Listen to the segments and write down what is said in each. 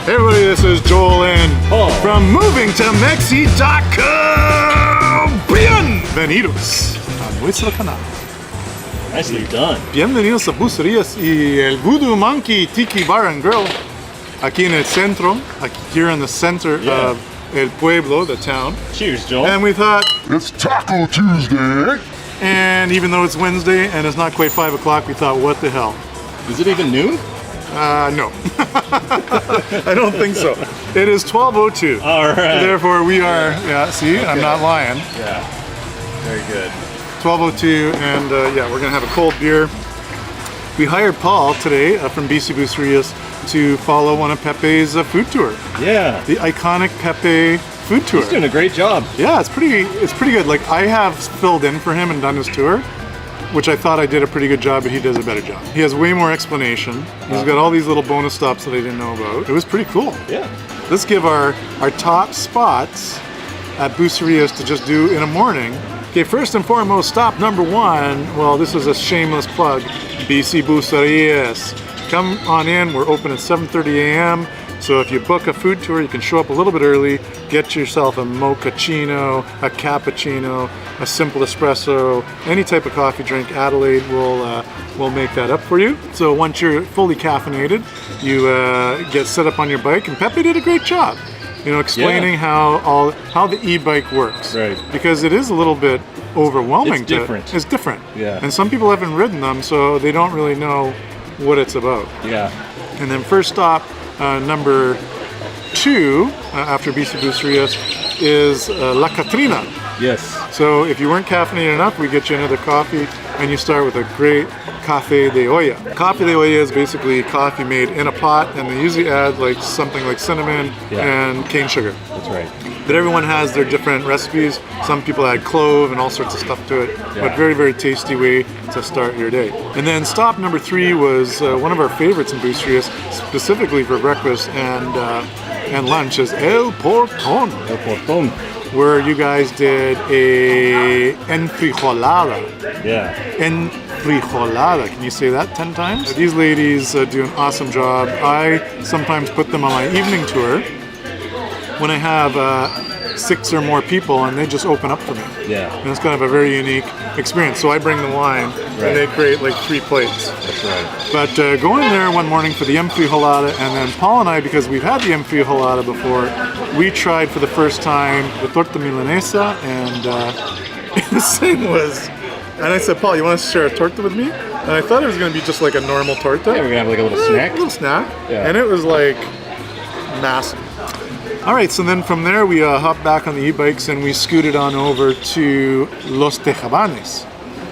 Hey everybody, this is Joel and Paul from movingtomexi.com. Bienvenidos a nuestro canal. Nicely done. Bienvenidos a Bucerias y el Voodoo Monkey Tiki Bar and Grill. Aquí en el centro, here in the center of El Pueblo, the town. Cheers, Joel. And we thought, It's Taco Tuesday. and even though it's Wednesday and it's not quite 5 o'clock, we thought, what the hell? Is it even noon? No. I don't think so. It is 12:02. All right. Therefore, we are, see, I'm not lying. Yeah. Very good. 12:02, and we're gonna have a cold beer. We hired Paul today from Bici Bucerias to follow one of Pepe's food tour. Yeah. The iconic Pepe food tour. He's doing a great job. Yeah, it's pretty good. Like, I have filled in for him and done his tour, which I thought I did a pretty good job, but he does a better job. He has way more explanation. He's got all these little bonus stops that I didn't know about. It was pretty cool. Yeah. Let's give our top spots at Bucerias to just do in a morning. Okay, first and foremost, stop number one. Well, this is a shameless plug. Bici Bucerias. Come on in. We're open at 7:30 a.m. So if you book a food tour, you can show up a little bit early, get yourself a mochaccino, a cappuccino, a simple espresso, any type of coffee drink. Adelaide will make that up for you. So once you're fully caffeinated, you get set up on your bike, and Pepe did a great job, explaining how the e-bike works. Right. Because it is a little bit overwhelming. It's different. It's different. Yeah. And some people haven't ridden them, so they don't really know what it's about. Yeah. And then first stop, number 2, after Bici Bucerias, is La Catrina. Yes. So if you weren't caffeinated enough, we get you another coffee, and you start with a great café de olla. Café de olla is basically coffee made in a pot, and they usually add something like cinnamon and cane sugar. That's right. But everyone has their different recipes. Some people add clove and all sorts of stuff to it. Yeah. But very, very tasty way to start your day. And then stop number 3 was one of our favorites in Bucerias, specifically for breakfast and lunch, is El Portón. El Portón. Where you guys did a enfrijolada. Yeah. Enfrijolada. Can you say that 10 times? These ladies do an awesome job. I sometimes put them on my evening tour when I have 6 or more people, and they just open up for me. Yeah. And it's kind of a very unique experience. So I bring the wine, and they create 3 plates. That's right. But go in there one morning for the enfrijolada, and then Paul and I, because we've had the enfrijolada before, we tried for the first time the torta milanesa, and the thing was, and I said, Paul, you want to share a torta with me? And I thought it was going to be just like a normal torta. Yeah, we're going to have a little snack. A little snack. Yeah. And it was massive. All right, so then from there we hopped back on the e-bikes and we scooted on over to Los Tejabanes.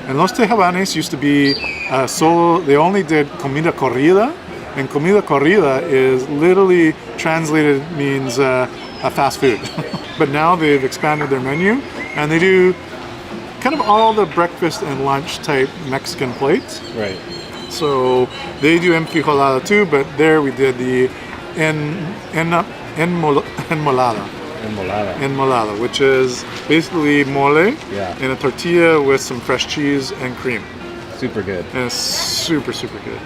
And Los Tejabanes used to be they only did comida corrida, and comida corrida is literally translated means a fast food. But now they've expanded their menu, and they do kind of all the breakfast and lunch type Mexican plates. Right. So they do enfrijolada too, but there we did the enmolada, which is basically mole in a tortilla with some fresh cheese and cream. Super good. And it's super, super good.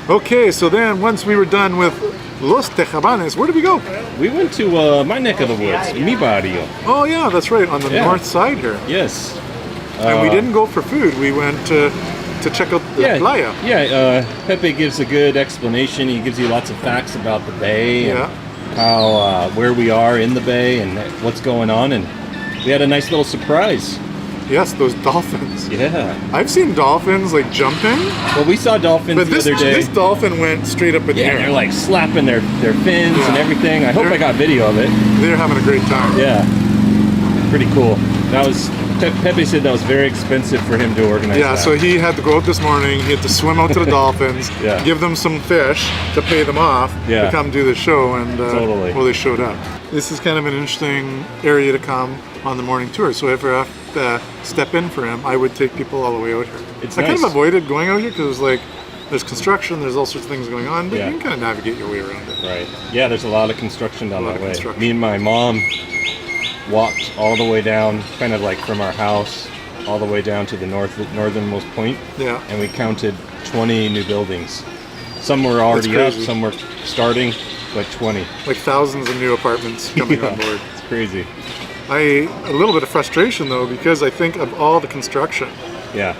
Okay, so then once we were done with Los Tejabanes, where did we go? We went to my neck of the woods, Mi Barrio. Oh yeah, that's right, on the north side here. Yes. And we didn't go for food. We went to check out the playa. Yeah, Pepe gives a good explanation. He gives you lots of facts about the bay and how where we are in the bay and what's going on. And we had a nice little surprise. Yes, those dolphins. Yeah. I've seen dolphins jumping. Well, we saw dolphins the other day. This dolphin went straight up in the air. Yeah, they're slapping their fins and everything. I hope I got video of it. They're having a great time. Yeah. Pretty cool. That was Pepe said that was very expensive for him to organize. Yeah, that. so he had to go out this morning. He had to swim out to the dolphins, give them some fish to pay them off to come do the show, and well, they showed up. This is kind of an interesting area to come on the morning tour. So if I have to step in for him, I would take people all the way out here. I kind of avoided going out here because there's construction, there's all sorts of things going on, but you can kind of navigate your way around it. Right. Yeah, there's a lot of construction down that way. Me and my mom walked all the way down, kind of from our house, all the way down to the northernmost point. Yeah. And we counted 20 new buildings. Some were already up, some were starting. Like 20. Like thousands of new apartments coming on board. It's crazy. A little bit of frustration though, because I think of all the construction. Yeah.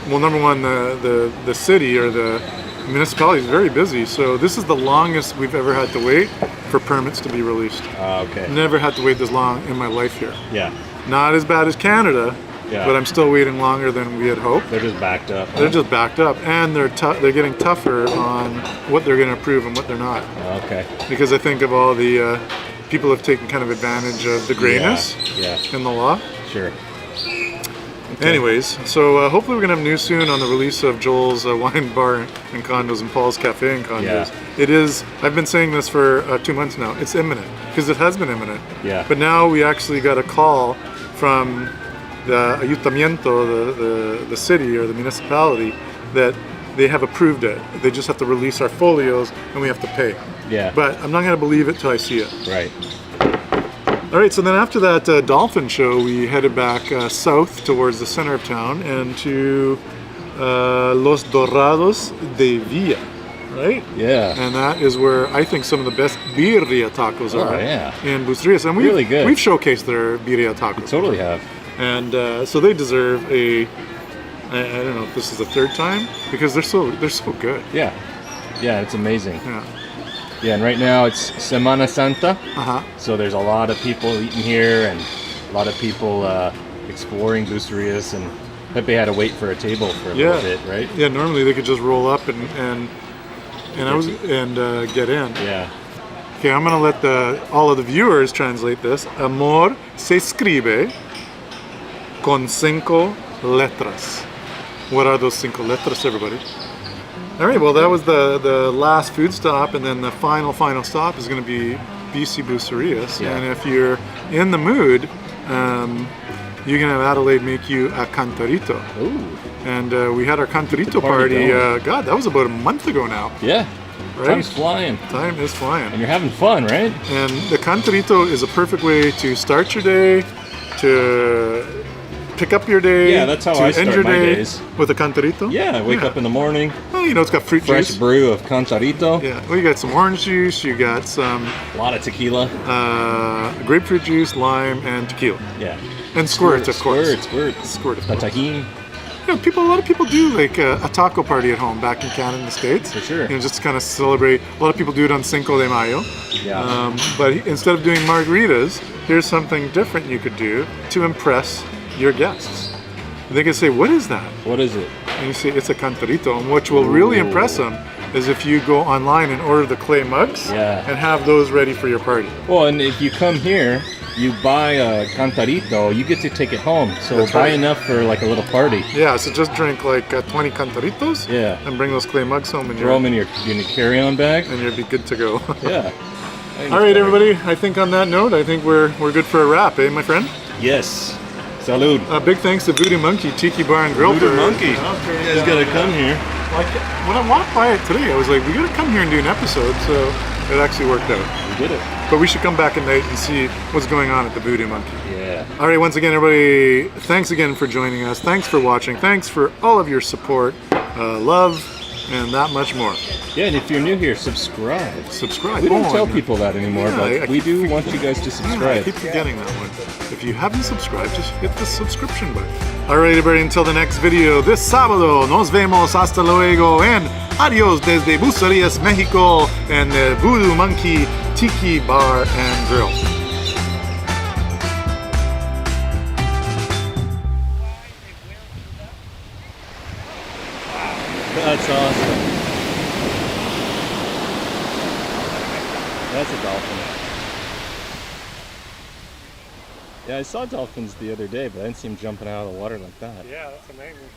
Well, number one, the city or the municipality is very busy, so this is the longest we've ever had to wait for permits to be released. Okay. Never had to wait this long in my life here. Yeah. Not as bad as Canada, Yeah. but I'm still waiting longer than we had hoped. They're just backed up. They're just backed up, and they're getting tougher on what they're going to approve and what they're not. Okay. Because I think of all the people have taken kind of advantage of the grayness Yeah. in the law. Sure. Anyways, so hopefully we're going to have news soon on the release of Joel's wine bar and condos and Paul's cafe and condos. Yeah. It is, I've been saying this for 2 months now, it's imminent, because it has been imminent. Yeah. But now we actually got a call from the ayuntamiento, the city or the municipality, that they have approved it. They just have to release our folios and we have to pay. Yeah. But I'm not going to believe it till I see it. Right. All right, so then after that dolphin show, we headed back south towards the center of town and to Los Dorados de Villa, right? Yeah. And that is where I think some of the best birria tacos are yeah. in Bucerias. And Really good. We've showcased their birria tacos. Totally have. And so they deserve I don't know if this is the third time, because they're so good. Yeah. Yeah, it's amazing. Yeah. Yeah, and right now it's Semana Santa. Uh-huh. So there's a lot of people eating here and a lot of people exploring Bucerias, and Pepe had to wait for a table for a little bit, right? Yeah, normally they could just roll up and get in. Yeah. Okay, I'm gonna let all of the viewers translate this. Amor se escribe con 5 letras. What are those 5 letras, everybody? All right, well, that was the last food stop, and then the final stop is going to be Bici Bucerias. Yeah. And if you're in the mood, you can have Adelaide make you a cantarito. Ooh. And we had our cantarito party party. God, that was about a month ago now. Yeah. Right? Time's flying. Time is flying. And you're having fun, right? And the cantarito is a perfect way to start your day, to pick up your day. Yeah, that's how to I end start your my day days. with a cantarito. Yeah, I wake up in the morning, Well, you know, it's got fruit fresh juice. brew of cantarito, Yeah, well, you got some orange juice, you got some a lot of tequila. grapefruit juice, lime, and tequila. Yeah. And squirt, of course. Squirt. Squirt, of The course. tajin. You know, a lot of people do like a taco party at home back in Canada and the States. For sure. You know, just to kind of celebrate. A lot of people do it on Cinco de Mayo. Yeah. But instead of doing margaritas, here's something different you could do to impress your guests. They can say, "What is that?" What is it? And you say, "It's a cantarito." And what will really impress them is if you go online and order the clay mugs and have those ready for your party. Well, and if you come here, you buy a cantarito, you get to take it home. So That's buy right. enough for like a little party. Yeah, so just drink like 20 cantaritos and bring those clay mugs home and Throw them in your carry-on bag. and you'll be good to go. Yeah. All right, everybody. I think on that note, I think we're good for a wrap, eh, my friend? Yes. Salud. Big thanks to Voodoo Monkey Tiki Bar and Grill. Voodoo for- Monkey. you You guys gotta come here. Like, when I walked by it today, I was like, we gotta come here and do an episode, so it actually worked out. We did it. But we should come back at night and see what's going on at the Voodoo Monkey. Yeah. All right, once again, everybody, thanks again for joining us. Thanks for watching. Thanks for all of your support, love, and that much more. Yeah, and if you're new here, subscribe. Subscribe. We don't Oh, tell and- people that anymore, Yeah, I but we do keep- want you guys to Yeah, I subscribe. keep forgetting that one. If you haven't subscribed, just hit the subscription button. All right, everybody, until the next video, this sábado, nos vemos, hasta luego, and adios desde Bucerias, Mexico, and the Voodoo Monkey Tiki Bar and Grill. That's awesome. That's a dolphin. Yeah, I saw dolphins the other day, but I didn't see them jumping out of the water like that. Yeah, that's amazing.